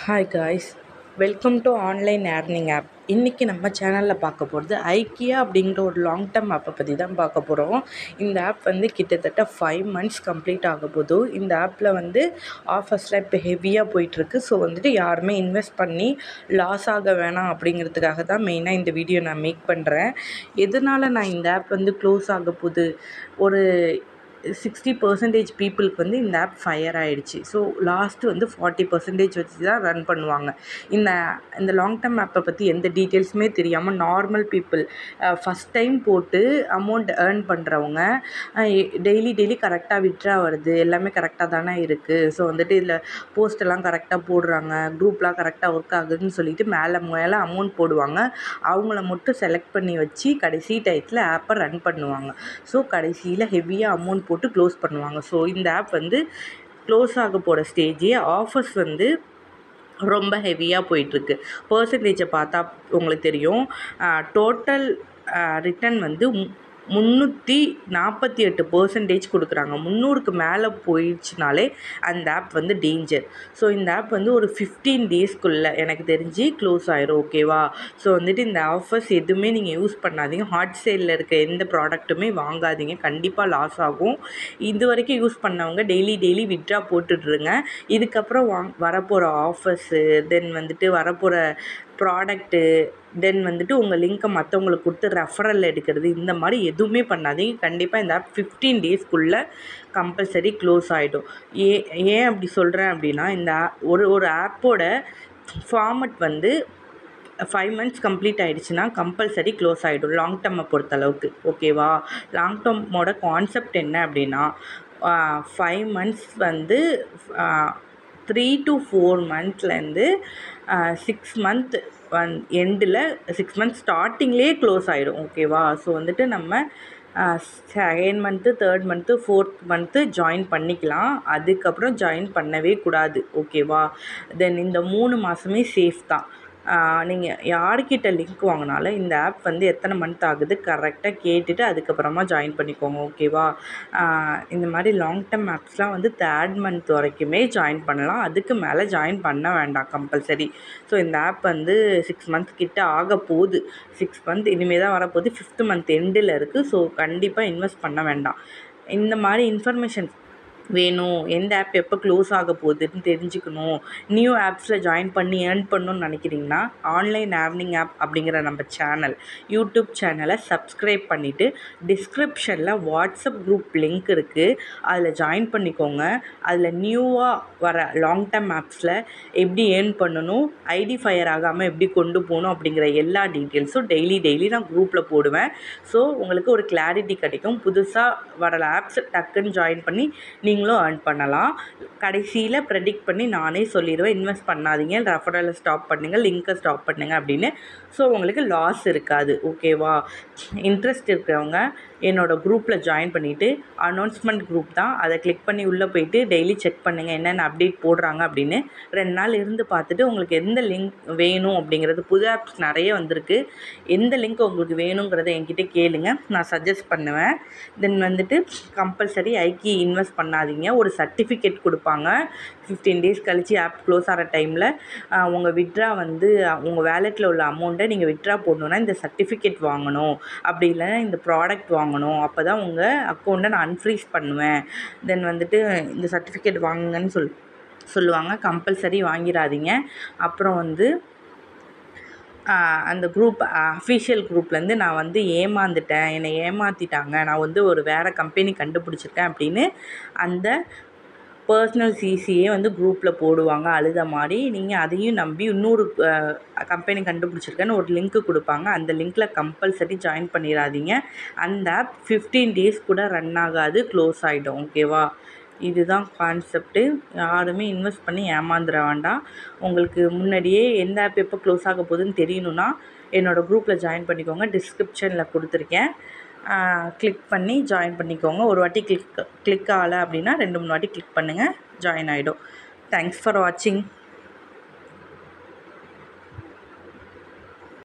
Hi guys, welcome to online earning app. இன்றைக்கி நம்ம சேனலில் பார்க்க போகிறது ஐக்கியா அப்படிங்கிற ஒரு லாங் டேர்ம் ஆப்பை பற்றி தான் பார்க்க போகிறோம். இந்த ஆப் வந்து கிட்டத்தட்ட 5 months கம்ப்ளீட் ஆக போதும். இந்த ஆப்பில் வந்து ஆஃபர்ஸ்லாம் இப்போ ஹெவியாக போயிட்டுருக்கு. ஸோ வந்துட்டு யாருமே இன்வெஸ்ட் பண்ணி லாஸ் ஆக வேணாம் அப்படிங்கிறதுக்காக தான் மெயினாக இந்த வீடியோ நான் மேக் பண்ணுறேன். எதனால் நான் இந்த ஆப் வந்து க்ளோஸ் ஆக போகுது, ஒரு 60% பீப்புளுக்கு வந்து இந்த ஆப் ஃபயர் ஆகிடுச்சு. ஸோ லாஸ்ட்டு வந்து 40% வச்சு தான் ரன் பண்ணுவாங்க. இந்த லாங் டேர்ம் ஆப்பை பற்றி எந்த டீட்டெயில்ஸுமே தெரியாமல் நார்மல் பீப்புள் ஃபஸ்ட் டைம் போட்டு அமௌண்ட் ஏர்ன் பண்ணுறவங்க டெய்லி கரெக்டாக விட்ரா வருது, எல்லாமே கரெக்டாக தானே இருக்குது, ஸோ வந்துட்டு இதில் போஸ்ட்டெல்லாம் கரெக்டாக போடுறாங்க, குரூப்லாம் கரெக்டாக ஒர்க் ஆகுதுன்னு சொல்லிட்டு மேலே அமௌண்ட் போடுவாங்க. அவங்கள மட்டும் செலக்ட் பண்ணி வச்சு கடைசி டயத்தில் ஆப்பை ரன் பண்ணுவாங்க. ஸோ கடைசியில் ஹெவியாக அமௌண்ட் போட்டு க்ளோஸ் பண்ணுவாங்க. ஸோ இந்த ஆப் வந்து க்ளோஸ் ஆக போகிற ஸ்டேஜே. ஆஃபர்ஸ் வந்து ரொம்ப ஹெவியாக போயிட்டுருக்கு. பர்சன்டேஜை பார்த்தா உங்களுக்கு தெரியும். டோட்டல் ரிட்டர்ன் வந்து 348% கொடுக்குறாங்க. 300க்கு மேலே போயிடுச்சுனாலே அந்த ஆப் வந்து டேஞ்சர். ஸோ இந்த ஆப் வந்து ஒரு 15 daysக்குள்ளே எனக்கு தெரிஞ்சு க்ளோஸ் ஆயிரும். ஓகேவா? ஸோ வந்துட்டு இந்த ஆஃபர்ஸ் எதுவுமே நீங்கள் யூஸ் பண்ணாதீங்க. ஹாட் சேலில் இருக்க எந்த ப்ராடக்ட்டுமே வாங்காதீங்க, கண்டிப்பாக லாஸ் ஆகும். இது வரைக்கும் யூஸ் பண்ணவங்க டெய்லி விட்ரா போட்டுட்ருங்க. இதுக்கப்புறம் வரப்போகிற ஆஃபர்ஸு, தென் வந்துட்டு வரப்போகிற ப்ராடக்ட்டு, தென் வந்துட்டு உங்கள் லிங்க்கை மற்றவங்களுக்கு கொடுத்து ரெஃபரல் எடுக்கிறது, இந்த மாதிரி எதுவுமே பண்ணாதீங்க. கண்டிப்பாக இந்த ஆப் 15 daysக்குள்ளே கம்பல்சரி க்ளோஸ் ஆகிடும். ஏன் அப்படி சொல்கிறேன் அப்படின்னா, இந்த ஒரு ஆப்போட ஃபார்மட் வந்து 5 months கம்ப்ளீட் ஆகிடுச்சுன்னா கம்பல்சரி க்ளோஸ் ஆகிடும் லாங் டேர்மை பொறுத்தளவுக்கு. ஓகேவா? லாங் டேர்மோட கான்செப்ட் என்ன அப்படின்னா, 5 months வந்து 3 to 4 monthsலேருந்து 6 month எண்டில் 6 months ஸ்டார்டிங்லேயே க்ளோஸ் ஆகிடும். ஓகேவா? ஸோ வந்துட்டு நம்ம second month, third month, fourth month join பண்ணிக்கலாம். அதுக்கப்புறம் ஜாயின் பண்ணவே கூடாது. ஓகேவா? தென் இந்த 3 மாதமே சேஃப் தான். நீங்கள் யார்கிட்ட லிங்க் வாங்கினாலும் இந்த ஆப் வந்து எத்தனை மந்த் ஆகுது கரெக்டாக கேட்டுட்டு அதுக்கப்புறமா ஜாயின் பண்ணிக்கோங்க. ஓகேவா? இந்த மாதிரி லாங் டேர்ம் ஆப்ஸ்லாம் வந்து 3rd month வரைக்குமே ஜாயின் பண்ணலாம். அதுக்கு மேலே ஜாயின் பண்ண வேண்டாம் கம்பல்சரி. ஸோ இந்த ஆப் வந்து 6 months கிட்ட ஆக போகுது. 6 month இனிமேல் தான் வரப்போகுது. 5th month எண்டில் இருக்குது. ஸோ கண்டிப்பாக இன்வெஸ்ட் பண்ண வேண்டாம். இந்த மாதிரி இன்ஃபர்மேஷன் வேணும், எந்த ஆப் எப்போ க்ளோஸ் ஆக போகுதுன்னு தெரிஞ்சுக்கணும், நியூ ஆப்ஸில் ஜாயின் பண்ணி ஏர்ன் பண்ணணும்னு நினைக்கிறீங்கன்னா ஆன்லைன் ஏர்னிங் ஆப் அப்படிங்கிற நம்ம யூடியூப் சேனலை சப்ஸ்கிரைப் பண்ணிவிட்டு டிஸ்கிரிப்ஷனில் வாட்ஸ்அப் குரூப் லிங்க் இருக்குது, அதில் ஜாயின் பண்ணிக்கோங்க. அதில் நியூவாக வர லாங் டேர்ம் ஆப்ஸில் எப்படி ஏர்ன் பண்ணணும், ஐடி ஃபயர் ஆகாமல் எப்படி கொண்டு போகணும் அப்படிங்கிற எல்லா டீட்டெயில்ஸும் டெய்லி நான் குரூப்பில் போடுவேன். ஸோ உங்களுக்கு ஒரு கிளாரிட்டி கிடைக்கும். புதுசாக வர ஆப்ஸ் டக்குன்னு ஜாயின் பண்ணி நீங்களும் ஏர்ன் பண்ணலாம். கடைசியில் ப்ரெடிக்ட் பண்ணி நானே சொல்லிடுவேன், இன்வெஸ்ட் பண்ணாதீங்க, ரெஃபரலை ஸ்டாப் பண்ணுங்கள், லிங்க்கை ஸ்டாப் பண்ணுங்கள் அப்படின்னு. ஸோ உங்களுக்கு லாஸ் இருக்காது. ஓகேவா? இன்ட்ரெஸ்ட் இருக்கிறவங்க என்னோடய குரூப்பில் ஜாயின் பண்ணிவிட்டு, அனௌன்ஸ்மெண்ட் குரூப் தான், அதை கிளிக் பண்ணி உள்ளே போயிட்டு டெய்லி செக் பண்ணுங்கள் என்னென்ன அப்டேட் போடுறாங்க அப்படின்னு. 2 நாள் இருந்து பார்த்துட்டு உங்களுக்கு எந்த லிங்க் வேணும் அப்படிங்கிறது, புது ஆப்ஸ் நிறைய வந்திருக்கு, எந்த லிங்க் உங்களுக்கு வேணுங்கிறத என்கிட்ட கேளுங்க, நான் சஜஸ்ட் பண்ணுவேன். தென் வந்துட்டு கம்பல்சரி ஐக்கி இன்வெஸ்ட் பண்ணாதீங்க. ஒரு சர்டிஃபிகேட் கொடுப்பாங்க. 15 days கழித்து ஆப் க்ளோஸ் ஆகிற டைமில் உங்கள் விட்ரா வந்து உங்கள் வேலெட்டில் உள்ள அமௌண்ட்டை நீங்கள் விட்ரா போடணுன்னா இந்த சர்டிஃபிகேட் வாங்கணும், அப்படி இல்லைன்னா இந்த ப்ராடக்ட் வாங்கணும், அப்போ தான் உங்கள் அக்கௌண்ட்டை நான் அன்ஃப்ரீஸ் பண்ணுவேன். தென் வந்துட்டு இந்த சர்டிஃபிகேட் வாங்குங்கன்னு சொல்லுவாங்க. கம்பல்சரி வாங்கிடாதீங்க. அப்புறம் வந்து அந்த குரூப் அஃபிஷியல் குரூப்லேருந்து நான் வந்து ஏமாந்துட்டேன், என்னை ஏமாற்றிட்டாங்க, நான் வந்து ஒரு வேறு கம்பெனி கண்டுபிடிச்சிருக்கேன் அப்படின்னு அந்த பர்சனல் சிசியே வந்து குரூப்பில் போடுவாங்க அழுத மாதிரி. நீங்கள் அதையும் நம்பி இன்னொரு கம்பெனி கண்டுபிடிச்சிருக்கேன்னு ஒரு லிங்க்கு கொடுப்பாங்க. அந்த லிங்க்கில் கம்பல்சரி ஜாயின் பண்ணிடாதீங்க. அந்த ஆப் 15 days கூட ரன் ஆகாது, க்ளோஸ் ஆகிடும். ஓகேவா? இதுதான் கான்செப்ட்டு. யாருமே இன்வெஸ்ட் பண்ணி ஏமாந்துட வேண்டாம். உங்களுக்கு முன்னாடியே எந்த ஆப் எப்போ க்ளோஸ் ஆக போகுதுன்னு தெரியணுன்னா என்னோடய குரூப்பில் ஜாயின் பண்ணிக்கோங்க. டிஸ்கிரிப்ஷனில் கொடுத்துருக்கேன், கிளிக் பண்ணி ஜாயின் பண்ணிக்கோங்க. ஒரு வாட்டி கிளிக் ஆகலை அப்படின்னா 2-3 வாட்டி கிளிக் பண்ணுங்கள், ஜாயின் ஆகிடும். தேங்க்ஸ் ஃபார் வாட்சிங்.